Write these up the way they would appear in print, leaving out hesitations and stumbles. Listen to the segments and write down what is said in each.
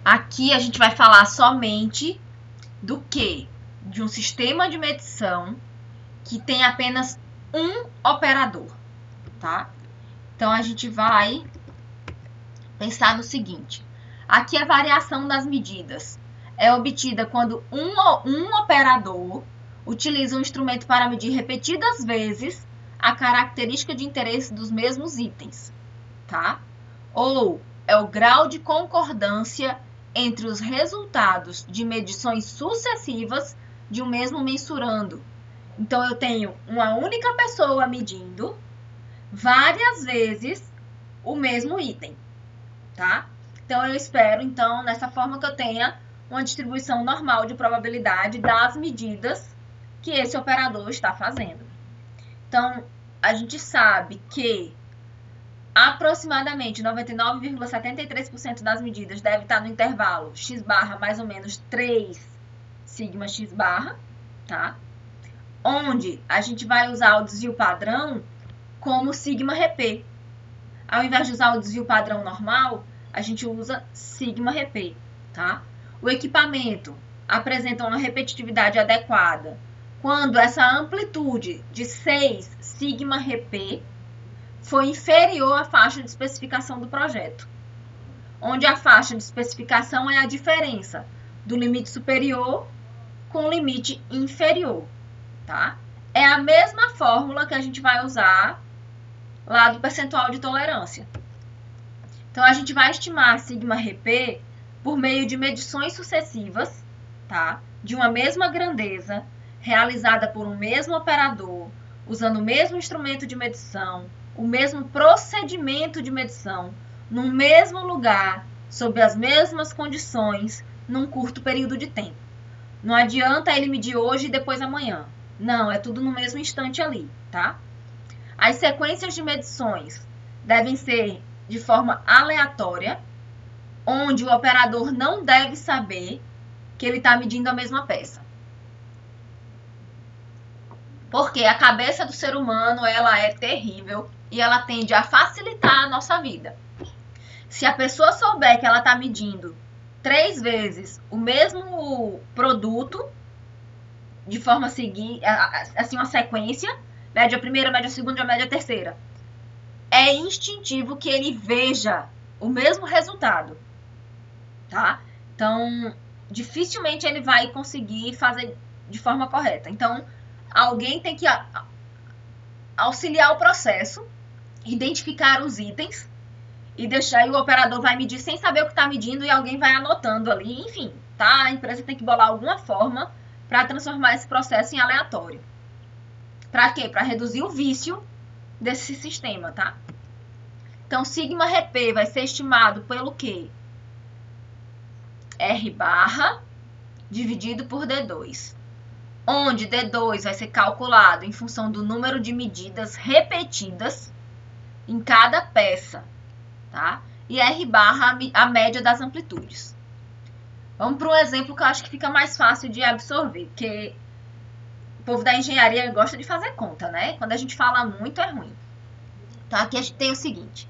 Aqui a gente vai falar somente do quê? De um sistema de medição que tem apenas um operador, tá? Então, a gente vai pensar no seguinte. Aqui a variação das medidas é obtida quando um operador utiliza um instrumento para medir repetidas vezes a característica de interesse dos mesmos itens, tá? Ou é o grau de concordância entre os resultados de medições sucessivas de um mesmo mensurando. Então, eu tenho uma única pessoa medindo várias vezes o mesmo item, tá? Então, eu espero, então, nessa forma que eu tenha uma distribuição normal de probabilidade das medidas que esse operador está fazendo. Então, a gente sabe que aproximadamente 99,73% das medidas deve estar no intervalo x barra mais ou menos 3 sigma x barra, tá? Onde a gente vai usar o desvio padrão como sigma rp. Ao invés de usar o desvio padrão normal, a gente usa sigma rp, tá? O equipamento apresenta uma repetitividade adequada quando essa amplitude de 6 sigma rp foi inferior à faixa de especificação do projeto, onde a faixa de especificação é a diferença do limite superior com o limite inferior, tá? É a mesma fórmula que a gente vai usar lá do percentual de tolerância. Então, a gente vai estimar sigma rp por meio de medições sucessivas, tá? De uma mesma grandeza, realizada por um mesmo operador, usando o mesmo instrumento de medição, o mesmo procedimento de medição, no mesmo lugar, sob as mesmas condições, num curto período de tempo. Não adianta ele medir hoje e depois amanhã. Não, é tudo no mesmo instante ali, tá? As sequências de medições devem ser de forma aleatória, onde o operador não deve saber que ele está medindo a mesma peça. Porque a cabeça do ser humano, ela é terrível e ela tende a facilitar a nossa vida. Se a pessoa souber que ela está medindo 3 vezes o mesmo produto, de forma a seguir, assim, uma sequência, mede a primeira, mede a segunda, mede a terceira, é instintivo que ele veja o mesmo resultado, tá? Então, dificilmente ele vai conseguir fazer de forma correta. Então, alguém tem que auxiliar o processo, identificar os itens e deixar, e o operador vai medir sem saber o que está medindo e alguém vai anotando ali, enfim, tá? A empresa tem que bolar alguma forma para transformar esse processo em aleatório. Para quê? Para reduzir o vício desse sistema, tá? Então, sigma rp vai ser estimado pelo quê? R barra dividido por D2, onde D2 vai ser calculado em função do número de medidas repetidas em cada peça, tá? E R barra a média das amplitudes. Vamos para um exemplo que eu acho que fica mais fácil de absorver, porque o povo da engenharia gosta de fazer conta, né? Quando a gente fala muito, é ruim. Então, aqui a gente tem o seguinte.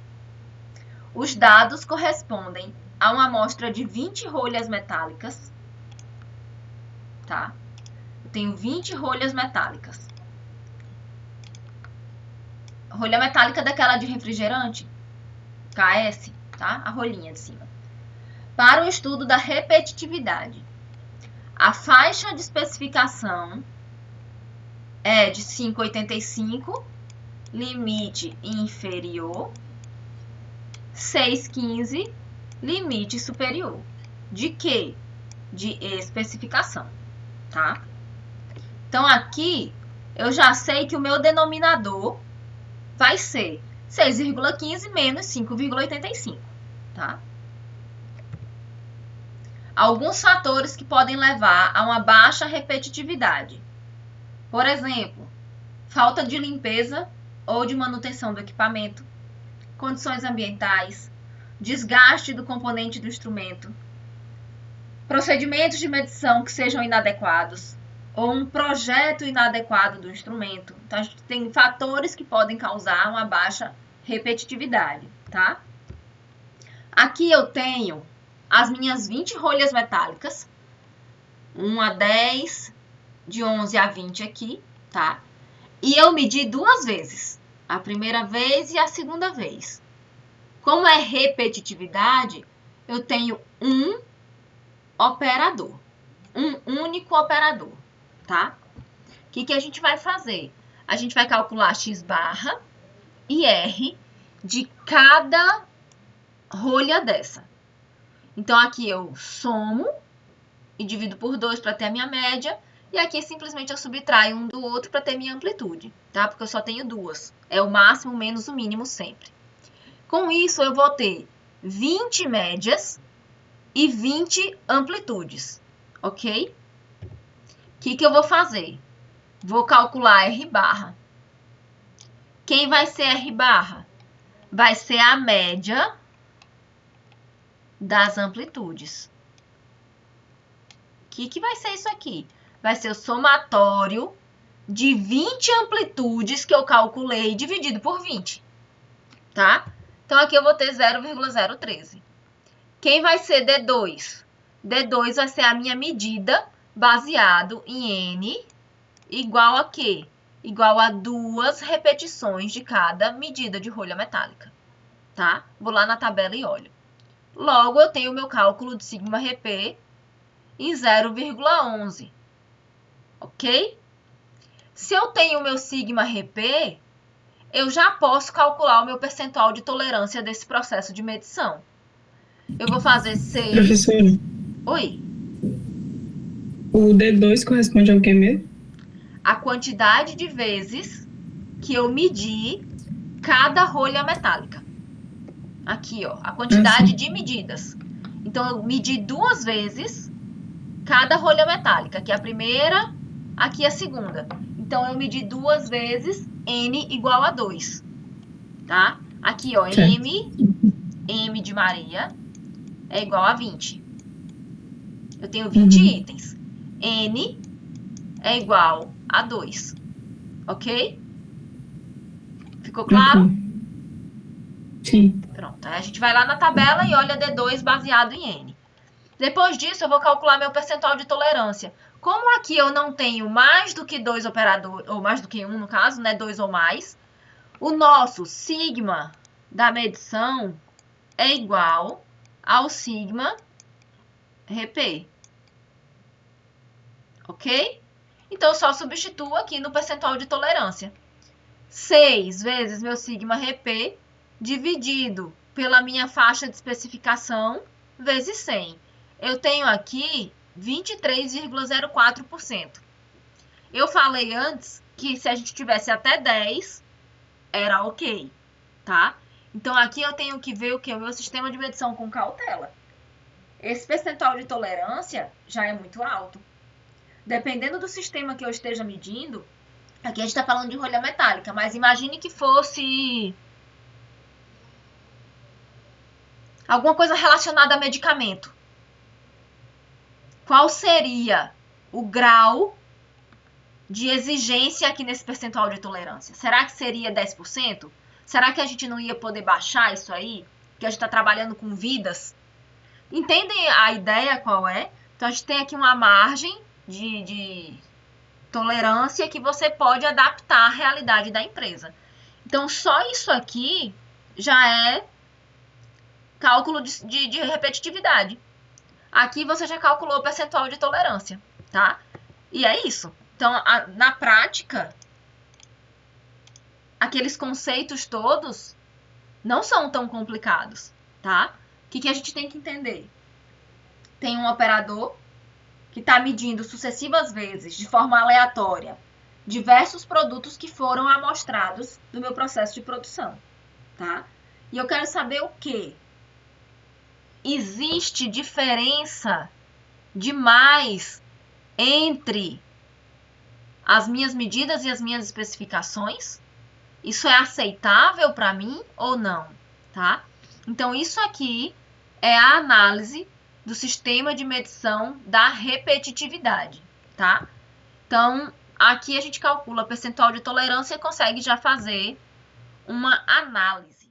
Os dados correspondem a uma amostra de 20 rolhas metálicas, tá? Eu tenho 20 rolhas metálicas. Rolha metálica daquela de refrigerante, KS, tá? A rolhinha de cima. Para o estudo da repetitividade, a faixa de especificação é de 5,85, limite inferior, 6,15, limite superior. De quê? De especificação, tá? Então, aqui, eu já sei que o meu denominador vai ser 6,15 menos 5,85, tá? Alguns fatores que podem levar a uma baixa repetitividade. Por exemplo, falta de limpeza ou de manutenção do equipamento, condições ambientais, desgaste do componente do instrumento, procedimentos de medição que sejam inadequados ou um projeto inadequado do instrumento. Então, a gente tem fatores que podem causar uma baixa repetitividade, tá? Aqui eu tenho as minhas 20 rolhas metálicas, 1 a 10, de 11 a 20 aqui, tá? E eu medi 2 vezes, a primeira vez e a segunda vez. Como é repetitividade, eu tenho um operador, um único operador, tá? O que a gente vai fazer? A gente vai calcular x barra e R de cada rolha dessa. Então, aqui eu somo e divido por 2 para ter a minha média. E aqui simplesmente eu subtraio um do outro para ter minha amplitude, tá? Porque eu só tenho 2. É o máximo menos o mínimo sempre. Com isso, eu vou ter 20 médias e 20 amplitudes, ok? O que eu vou fazer? Vou calcular R barra. Quem vai ser R barra? Vai ser a média das amplitudes. O que vai ser isso aqui? Vai ser o somatório de 20 amplitudes que eu calculei dividido por 20, tá? Então, aqui eu vou ter 0,013. Quem vai ser D2? D2 vai ser a minha medida baseado em N igual a quê? Igual a 2 repetições de cada medida de rolha metálica, tá? Vou lá na tabela e olho. Logo, eu tenho o meu cálculo de σRP em 0,11, ok? Se eu tenho o meu σRP, eu já posso calcular o meu percentual de tolerância desse processo de medição. Eu vou fazer 6... Professora, Oi? o D2 corresponde ao que mesmo? A quantidade de vezes que eu medi cada rolha metálica. Aqui, ó, a quantidade de medidas. Então, eu medi 2 vezes cada rolha metálica. Aqui a primeira, aqui a segunda. Então, eu medi 2 vezes N igual a 2. Tá? Aqui, ó, M de Maria é igual a 20. Eu tenho 20 itens. N é igual a 2. Ok? Ficou claro? Sim. Pronto. Aí a gente vai lá na tabela e olha D2 baseado em N. Depois disso, eu vou calcular meu percentual de tolerância. Como aqui eu não tenho mais do que 2 operadores, ou mais do que um no caso, né, 2 ou mais, o nosso sigma da medição é igual ao sigma Rp. Ok? Então, eu só substituo aqui no percentual de tolerância. 6 vezes meu sigma Rp dividido pela minha faixa de especificação vezes 100. Eu tenho aqui 23,04%. Eu falei antes que se a gente tivesse até 10, era ok, tá? Então, aqui eu tenho que ver o que? O meu sistema de medição com cautela. Esse percentual de tolerância já é muito alto. Dependendo do sistema que eu esteja medindo, aqui a gente está falando de rolha metálica, mas imagine que fosse alguma coisa relacionada a medicamento. Qual seria o grau de exigência aqui nesse percentual de tolerância? Será que seria 10%? Será que a gente não ia poder baixar isso aí? Porque a gente está trabalhando com vidas. Entendem a ideia qual é? Então, a gente tem aqui uma margem de tolerância que você pode adaptar à realidade da empresa. Então, só isso aqui já é cálculo de repetitividade. Aqui você já calculou o percentual de tolerância, tá? E é isso. Então, na prática, aqueles conceitos todos não são tão complicados, tá? O que a gente tem que entender? Tem um operador que está medindo sucessivas vezes, de forma aleatória, diversos produtos que foram amostrados no meu processo de produção, tá? E eu quero saber o quê? Existe diferença demais entre as minhas medidas e as minhas especificações? Isso é aceitável para mim ou não, tá? Então, isso aqui é a análise do sistema de medição da repetitividade, tá? Então, aqui a gente calcula percentual de tolerância e consegue já fazer uma análise.